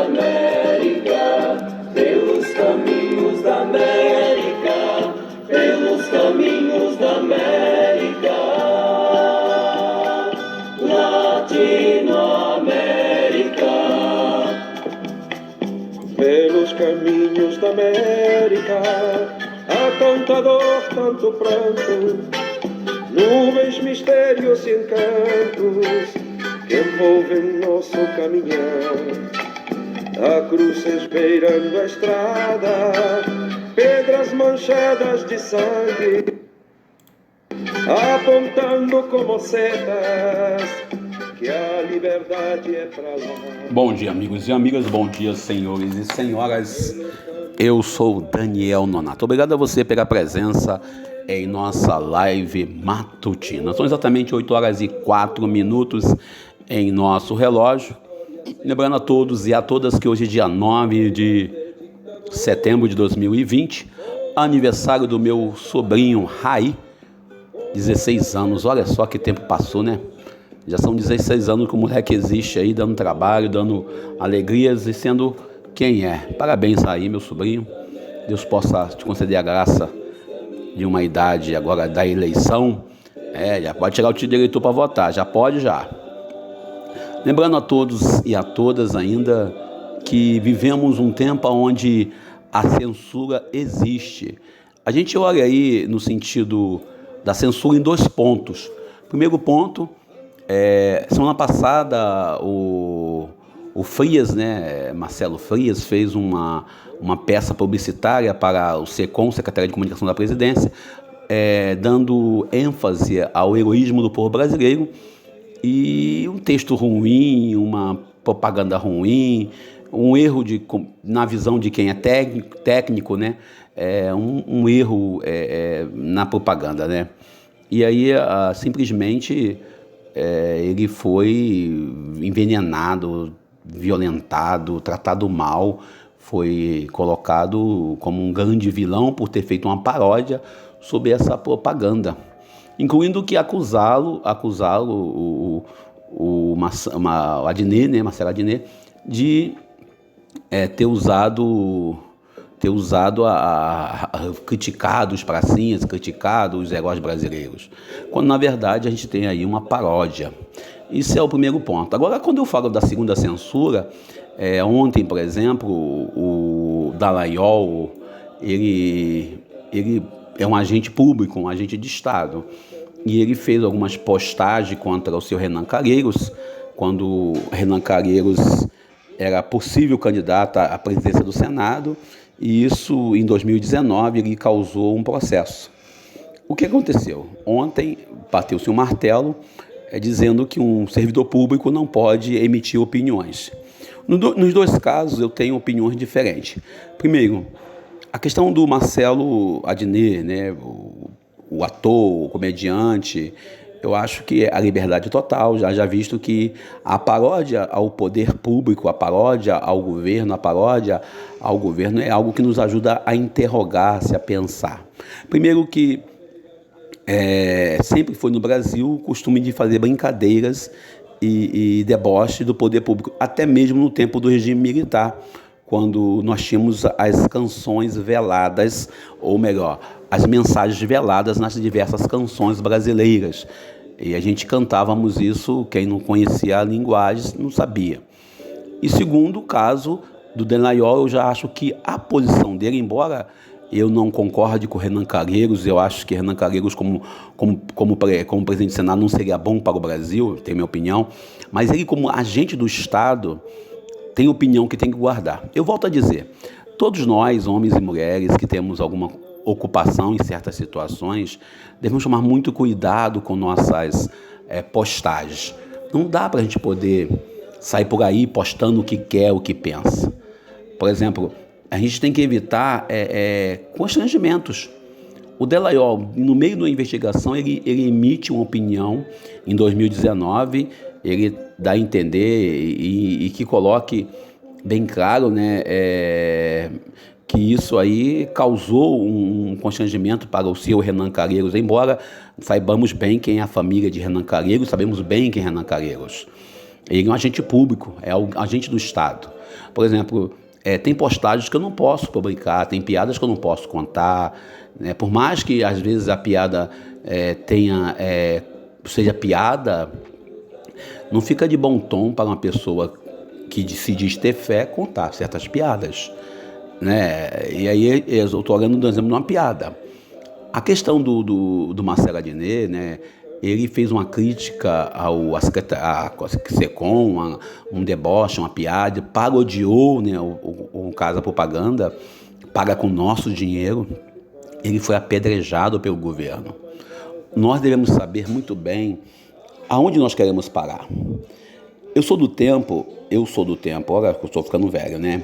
América, pelos caminhos da América, pelos caminhos da América, Latinoamérica. Pelos caminhos da América, há tanta dor, tanto pranto, nuvens, mistérios e encantos que envolvem nosso caminhar. Há cruzes beirando a estrada, pedras manchadas de sangue, apontando como setas que a liberdade é pra lá. Bom dia, amigos e amigas, bom dia, senhores e senhoras. Eu sou Daniel Nonato. Obrigado a você pela presença em nossa live matutina. São exatamente 8 horas e 4 minutos em nosso relógio. Lembrando a todos e a todas que hoje é dia 9 de setembro de 2020, aniversário do meu sobrinho Raí, 16 anos. Olha só que tempo passou, né? Já são 16 anos que o moleque existe aí, dando trabalho, dando alegrias e sendo quem é. Parabéns aí, meu sobrinho. Deus possa te conceder a graça de uma idade agora da eleição. Já pode tirar o título de eleitor para votar, já pode já. Lembrando a todos e a todas ainda que vivemos um tempo onde a censura existe. A gente olha aí no sentido da censura em 2 pontos. Primeiro ponto, semana passada o Frias, né, Marcelo Frias, fez uma peça publicitária para o SECOM, Secretaria de Comunicação da Presidência, dando ênfase ao heroísmo do povo brasileiro, e um texto ruim, uma propaganda ruim, um erro na visão de quem é técnico, né, um erro na propaganda, né, e aí simplesmente ele foi envenenado, violentado, tratado mal, foi colocado como um grande vilão por ter feito uma paródia sobre essa propaganda, incluindo que acusá-lo o Adnet, né, Marcelo Adnet, de ter usado criticado os pracinhas, criticado os heróis brasileiros, quando na verdade a gente tem aí uma paródia. Isso é o primeiro ponto. Agora, quando eu falo da segunda censura, ontem, por exemplo, o Dallagnol, ele é um agente público, um agente de Estado, e ele fez algumas postagens contra o seu Renan Calheiros, quando Renan Calheiros era possível candidato à presidência do Senado, e isso, em 2019, ele causou um processo. O que aconteceu? Ontem, bateu-se um martelo, dizendo que um servidor público não pode emitir opiniões. Nos 2 casos, eu tenho opiniões diferentes. Primeiro, a questão do Marcelo Adnet, né, o ator, o comediante, eu acho que é a liberdade total, já visto que a paródia ao poder público, a paródia ao governo é algo que nos ajuda a interrogar-se, a pensar. Primeiro que sempre foi no Brasil o costume de fazer brincadeiras e deboche do poder público, até mesmo no tempo do regime militar, quando nós tínhamos as canções veladas, ou melhor, as mensagens veladas nas diversas canções brasileiras. E a gente cantávamos isso, quem não conhecia a linguagem não sabia. E segundo o caso do Dallagnol, eu já acho que a posição dele, embora eu não concorde com o Renan Calheiros, eu acho que Renan Calheiros como presidente do Senado não seria bom para o Brasil, tenho minha opinião, mas ele como agente do Estado tem opinião que tem que guardar. Eu volto a dizer, todos nós, homens e mulheres, que temos alguma ocupação em certas situações, devemos tomar muito cuidado com nossas postagens. Não dá para a gente poder sair por aí postando o que quer, o que pensa. Por exemplo, a gente tem que evitar constrangimentos. O Dallagnol, no meio da investigação, ele emite uma opinião em 2019, ele dá a entender e que coloque bem claro, né, que isso aí causou um constrangimento para o seu Renan Calheiros, embora saibamos bem quem é a família de Renan Calheiros, sabemos bem quem é Renan Calheiros. Ele é um agente público, é um agente do Estado. Por exemplo, tem postagens que eu não posso publicar, tem piadas que eu não posso contar, né? Por mais que às vezes a piada seja piada, não fica de bom tom para uma pessoa que se diz ter fé contar certas piadas, né? E aí eu estou olhando um exemplo de uma piada. A questão do Marcelo Adnet, né? Ele fez uma crítica à SECOM, um deboche, uma piada, parodiou, né, o caso da propaganda, paga com nosso dinheiro. Ele foi apedrejado pelo governo. Nós devemos saber muito bem aonde nós queremos parar. Eu sou do tempo, olha que eu estou ficando velho, né?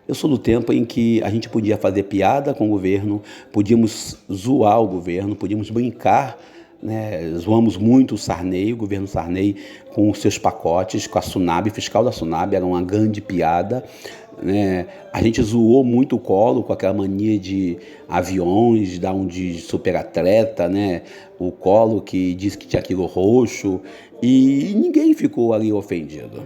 Eu sou do tempo em que a gente podia fazer piada com o governo, podíamos zoar o governo, podíamos brincar, né? Zoamos muito o governo Sarney com os seus pacotes, com a Sunab, fiscal da Sunab, era uma grande piada, né? A gente zoou muito o Collor com aquela mania de aviões, dar um de superatleta, né? O Collor que disse que tinha aquilo roxo e ninguém ficou ali ofendido.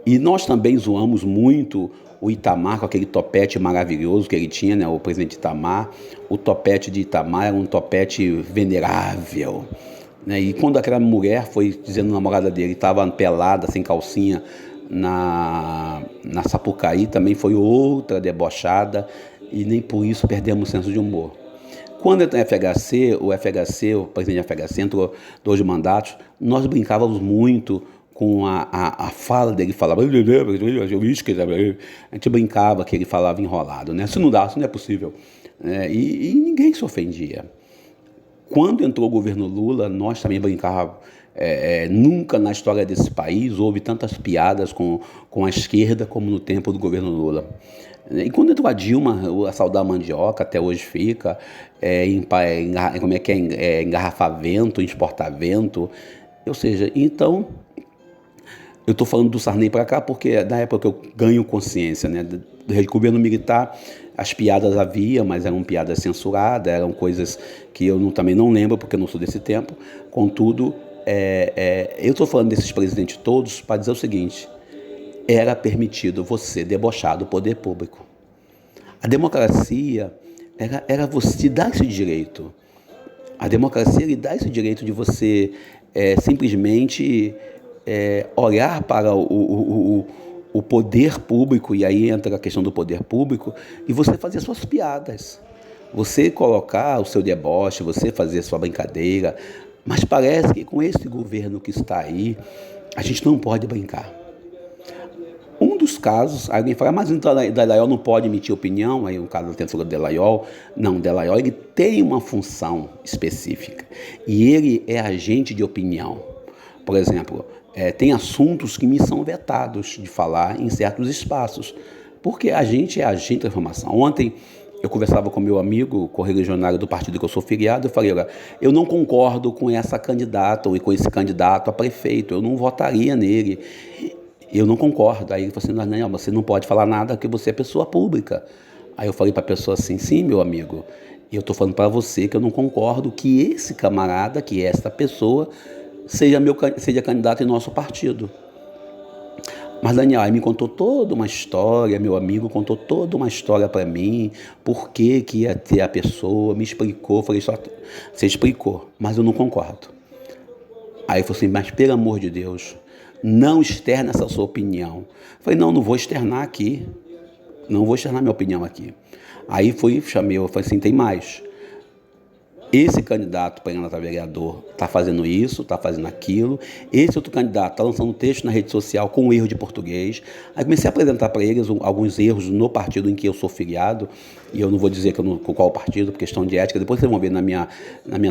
E nós também zoamos muito o Itamar com aquele topete maravilhoso que ele tinha, né? O presidente Itamar. O topete de Itamar era um topete venerável, né? E quando aquela mulher foi dizendo a namorada dele, estava pelada, sem calcinha, na Sapucaí, também foi outra debochada, e nem por isso perdemos o senso de humor. Quando entrou o presidente do FHC entrou 2 mandatos, nós brincávamos muito com a fala dele, falava, a gente brincava que ele falava enrolado, né? Se não dá, isso não é possível. E ninguém se ofendia. Quando entrou o governo Lula, nós também brincávamos. Nunca na história desse país houve tantas piadas com a esquerda como no tempo do governo Lula. E quando entrou a Dilma, a saudar mandioca até hoje fica, engarrafar vento, exportar vento, ou seja, então eu estou falando do Sarney para cá porque na época eu ganho consciência, né? Do governo militar, as piadas havia, mas eram piadas censuradas, eram coisas que eu também não lembro porque eu não sou desse tempo. Contudo, eu estou falando desses presidentes todos para dizer o seguinte: era permitido você debochar do poder público. A democracia era você dar esse direito. A democracia lhe dá esse direito de você simplesmente olhar para o poder público, e aí entra a questão do poder público, e você fazer suas piadas. Você colocar o seu deboche, você fazer a sua brincadeira, mas parece que com esse governo que está aí, a gente não pode brincar. Um dos casos, alguém fala, mas então o Dallagnol não pode emitir opinião, aí o caso da censura do Dallagnol. Não, o Dallagnol ele tem uma função específica, e ele é agente de opinião. Por exemplo, tem assuntos que me são vetados de falar em certos espaços, porque a gente é agente da informação. Ontem eu conversava com meu amigo, correligionário do partido que eu sou filiado, eu falei, olha, eu não concordo com essa candidata ou com esse candidato a prefeito, eu não votaria nele, eu não concordo. Aí ele falou assim, Daniel, você não pode falar nada porque você é pessoa pública. Aí eu falei para a pessoa assim, sim, meu amigo, eu estou falando para você que eu não concordo que esse camarada, que essa pessoa, seja candidato em nosso partido. Mas Daniel aí me contou toda uma história, meu amigo contou toda uma história para mim, por que ia ter a pessoa, me explicou, falei, só você explicou, mas eu não concordo. Aí ele falou assim, mas pelo amor de Deus, não externa essa sua opinião. Falei, não vou externar aqui, não vou externar minha opinião aqui. Aí chamei, eu falei assim, tem mais. Esse candidato para candidato a vereador está fazendo isso, está fazendo aquilo. Esse outro candidato está lançando um texto na rede social com um erro de português. Aí comecei a apresentar para eles alguns erros no partido em que eu sou filiado. E eu não vou dizer com qual partido, por questão de ética. Depois vocês vão ver na minha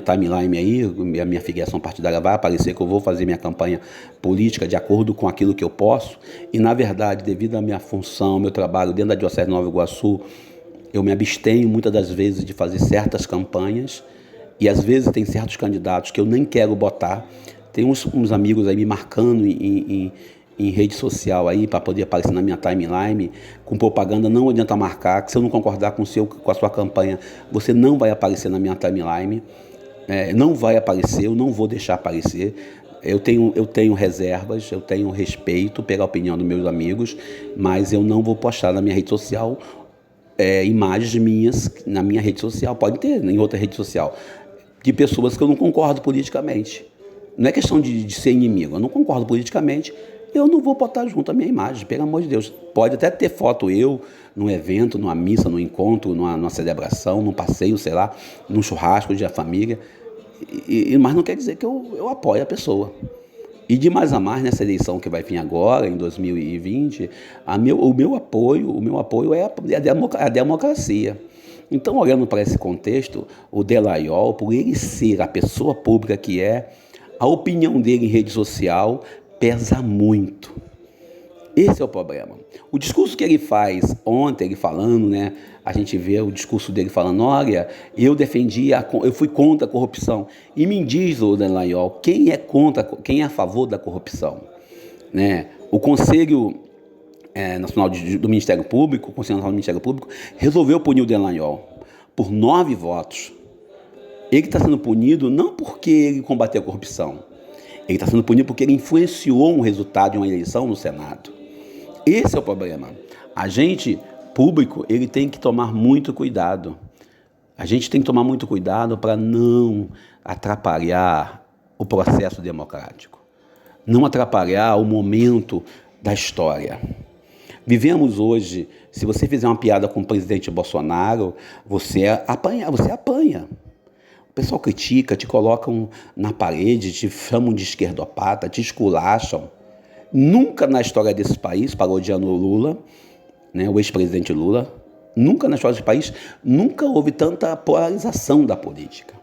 timeline aí, a minha filiação partidária vai aparecer que eu vou fazer minha campanha política de acordo com aquilo que eu posso. E, na verdade, devido à minha função, ao meu trabalho dentro da Diocese de Nova Iguaçu, eu me abstenho muitas das vezes de fazer certas campanhas. E às vezes tem certos candidatos que eu nem quero botar. Tem uns amigos aí me marcando em rede social aí para poder aparecer na minha timeline com propaganda. Não adianta marcar, que se eu não concordar com a sua campanha, você não vai aparecer na minha timeline. Não vai aparecer, eu não vou deixar aparecer. Eu tenho reservas, eu tenho respeito pela opinião dos meus amigos, mas eu não vou postar na minha rede social imagens minhas na minha rede social. Pode ter em outra rede social, de pessoas que eu não concordo politicamente. Não é questão de ser inimigo, eu não concordo politicamente, eu não vou botar junto a minha imagem, pelo amor de Deus. Pode até ter foto eu num evento, numa missa, num encontro, numa celebração, num passeio, sei lá, num churrasco de família, mas não quer dizer que eu apoio a pessoa. E de mais a mais, nessa eleição que vai vir agora, em 2020, o meu apoio é a democracia. Então, olhando para esse contexto, o Dallagnol, por ele ser a pessoa pública que é, a opinião dele em rede social pesa muito. Esse é o problema. O discurso que ele faz ontem, ele falando, né? A gente vê o discurso dele falando, olha, eu fui contra a corrupção. E me diz, o Dallagnol, quem é a favor da corrupção? Né? O Conselho Nacional do Ministério Público, o Conselho Nacional do Ministério Público, resolveu punir o Dallagnol por 9 votos. Ele está sendo punido não porque ele combateu a corrupção. Ele está sendo punido porque ele influenciou um resultado de uma eleição no Senado. Esse é o problema. A gente, público, ele tem que tomar muito cuidado. A gente tem que tomar muito cuidado para não atrapalhar o processo democrático. Não atrapalhar o momento da história. Vivemos hoje, se você fizer uma piada com o presidente Bolsonaro, você apanha. O pessoal critica, te colocam na parede, te chamam de esquerdopata, te esculacham. Nunca na história desse país, parodiando o Lula, né, o ex-presidente Lula, nunca na história desse país, nunca houve tanta polarização da política.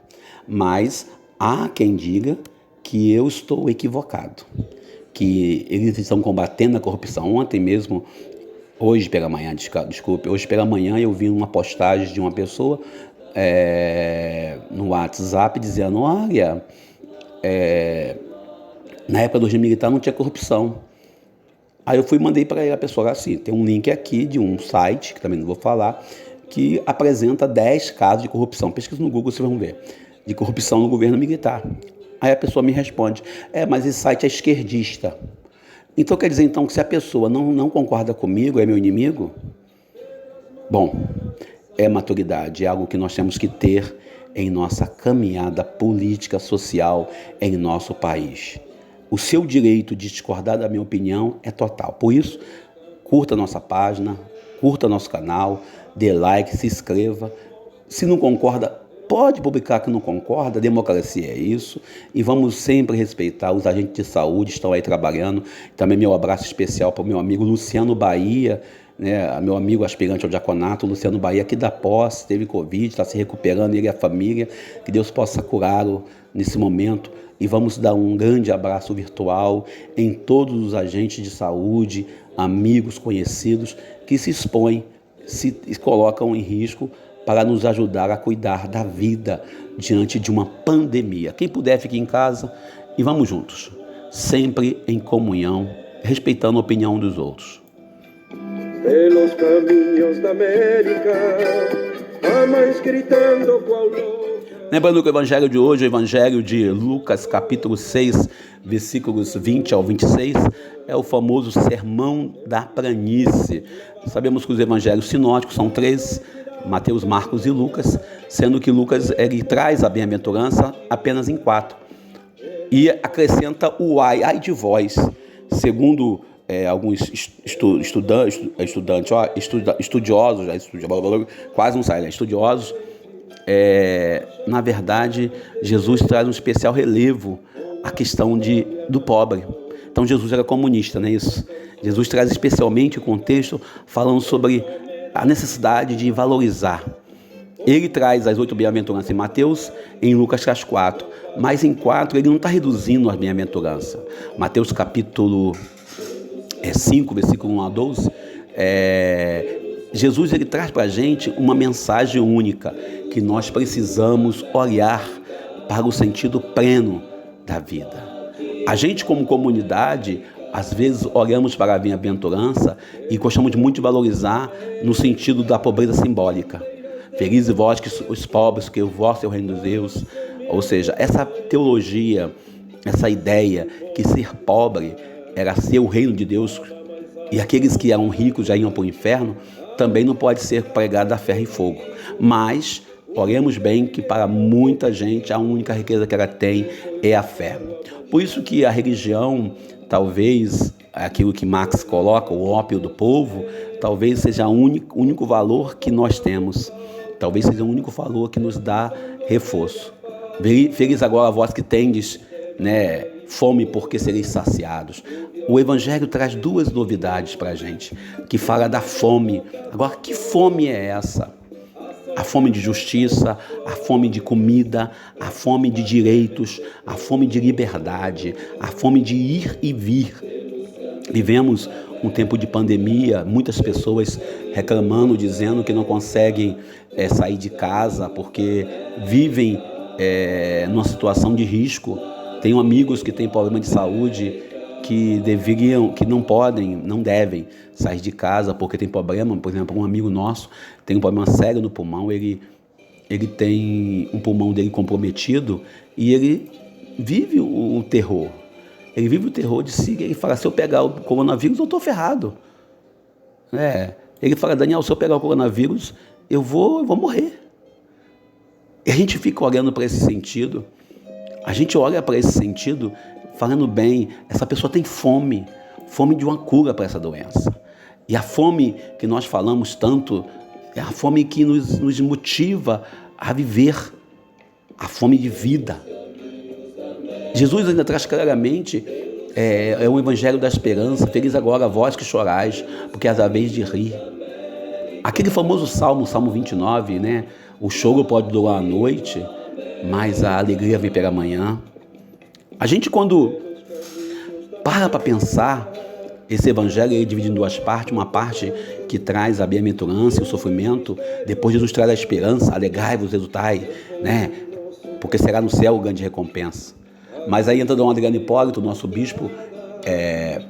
Mas há quem diga que eu estou equivocado, que eles estão combatendo a corrupção. Ontem mesmo, hoje pela manhã eu vi uma postagem de uma pessoa no WhatsApp dizendo, olha, na época do regime militar não tinha corrupção. Aí eu mandei para a pessoa assim, tem um link aqui de um site, que também não vou falar, que apresenta 10 casos de corrupção. Pesquisa no Google, vocês vão ver, de corrupção no governo militar. Aí a pessoa me responde, mas esse site é esquerdista. Então quer dizer que se a pessoa não concorda comigo, é meu inimigo? Bom, é maturidade, é algo que nós temos que ter em nossa caminhada política, social em nosso país. O seu direito de discordar da minha opinião é total. Por isso, curta nossa página, curta nosso canal, dê like, se inscreva. Se não concorda, pode publicar que não concorda, democracia é isso. E vamos sempre respeitar os agentes de saúde que estão aí trabalhando. Também meu abraço especial para o meu amigo Luciano Bahia, né, meu amigo aspirante ao diaconato, Luciano Bahia, aqui da Posse, teve Covid, está se recuperando, ele e a família, que Deus possa curá-lo nesse momento. E vamos dar um grande abraço virtual em todos os agentes de saúde, amigos, conhecidos, que se expõem, se colocam em risco para nos ajudar a cuidar da vida diante de uma pandemia. Quem puder, fique em casa e vamos juntos, sempre em comunhão, respeitando a opinião dos outros. Pelos caminhos da América, a mãe gritando qual louca. Lembrando que o evangelho de hoje, o evangelho de Lucas, capítulo 6, versículos 20 ao 26, é o famoso sermão da planície. Sabemos que os evangelhos sinóticos são 3, Mateus, Marcos e Lucas, sendo que Lucas ele traz a bem-aventurança apenas em 4. E acrescenta o ai de vós, segundo alguns estudiosos, quase não sai, né? Estudiosos, na verdade, Jesus traz um especial relevo à questão do pobre. Então, Jesus era comunista, não é isso? Jesus traz especialmente o contexto falando sobre a necessidade de valorizar. Ele traz as 8 bem-aventuranças em Mateus, em Lucas traz 4. Mas em 4 ele não está reduzindo as bem-aventuranças. Mateus capítulo 5, versículo 1 a 12, Jesus ele traz para a gente uma mensagem única, que nós precisamos olhar para o sentido pleno da vida. A gente como comunidade, às vezes olhamos para a bem-aventurança e gostamos muito de valorizar no sentido da pobreza simbólica. Felizes vós que os pobres, que o vosso é o reino de Deus. Ou seja, essa teologia essa ideia que ser pobre era ser o reino de Deus e aqueles que eram ricos já iam para o inferno, também não pode ser pregado a ferro e fogo. Mas oremos bem que para muita gente a única riqueza que ela tem é a fé. Por isso que a religião, talvez aquilo que Marx coloca, o ópio do povo, talvez seja o único valor que nós temos. Talvez seja o único valor que nos dá reforço. Feliz agora vós que tendes, fome porque sereis saciados. O Evangelho traz duas novidades para a gente, que fala da fome. Agora, que fome é essa? A fome de justiça, a fome de comida, a fome de direitos, a fome de liberdade, a fome de ir e vir. Vivemos um tempo de pandemia, muitas pessoas reclamando, dizendo que não conseguem sair de casa porque vivem numa situação de risco. Tenho amigos que têm problema de saúde que não podem, não devem sair de casa porque tem problema. Por exemplo, um amigo nosso tem um problema sério no pulmão, ele tem um pulmão dele comprometido e ele vive o terror. Ele vive o terror de si, ele fala, se eu pegar o coronavírus, eu estou ferrado. Ele fala, Daniel, se eu pegar o coronavírus, eu vou morrer. E a gente fica olhando para esse sentido, falando bem, essa pessoa tem fome de uma cura para essa doença. E a fome que nós falamos tanto, é a fome que nos motiva a viver, a fome de vida. Jesus ainda traz claramente, é um evangelho da esperança, feliz agora vós que chorais, porque é a vez de rir. Aquele famoso Salmo 29, o choro pode durar a noite, mas a alegria vem pela manhã. A gente, quando para pensar, esse evangelho é dividido em duas partes, uma parte que traz a bem-aventurança e o sofrimento, depois Jesus traz a esperança, alegrai-vos, exultai, porque será no céu o grande recompensa. Mas aí entra Dom Adriano Hipólito, nosso bispo,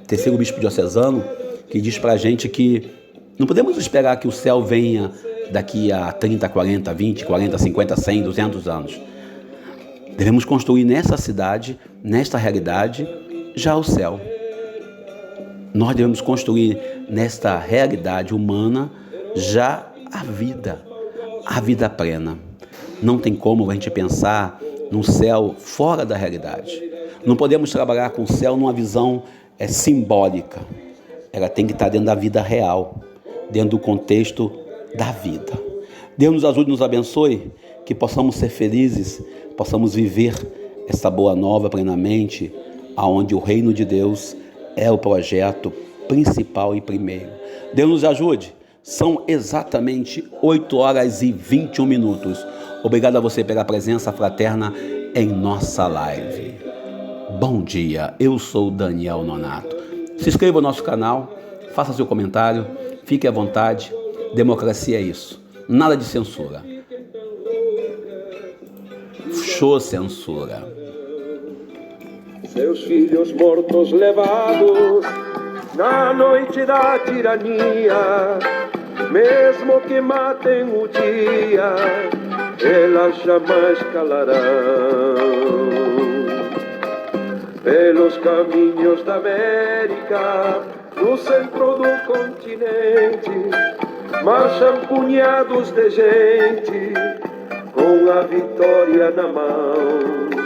terceiro bispo diocesano, que diz pra gente que não podemos esperar que o céu venha daqui a 30, 40, 20, 40, 50, 100, 200 anos. Devemos construir nessa cidade, nesta realidade, já o céu. Nós devemos construir nesta realidade humana já a vida plena. Não tem como a gente pensar num céu fora da realidade. Não podemos trabalhar com o céu numa visão simbólica. Ela tem que estar dentro da vida real, dentro do contexto da vida. Deus nos ajude e nos abençoe, que possamos ser felizes, possamos viver essa boa nova plenamente, aonde o reino de Deus é o projeto principal e primeiro. Deus nos ajude. São exatamente 8h21. Obrigado a você pela presença fraterna em nossa live. Bom dia, eu sou Daniel Nonato. Se inscreva no nosso canal, faça seu comentário, fique à vontade. Democracia é isso, nada de censura. Show censura. Seus filhos mortos levados na noite da tirania, mesmo que matem o dia, elas jamais calarão. Pelos caminhos da América, no centro do continente, marcham punhados de gente com a vitória na mão.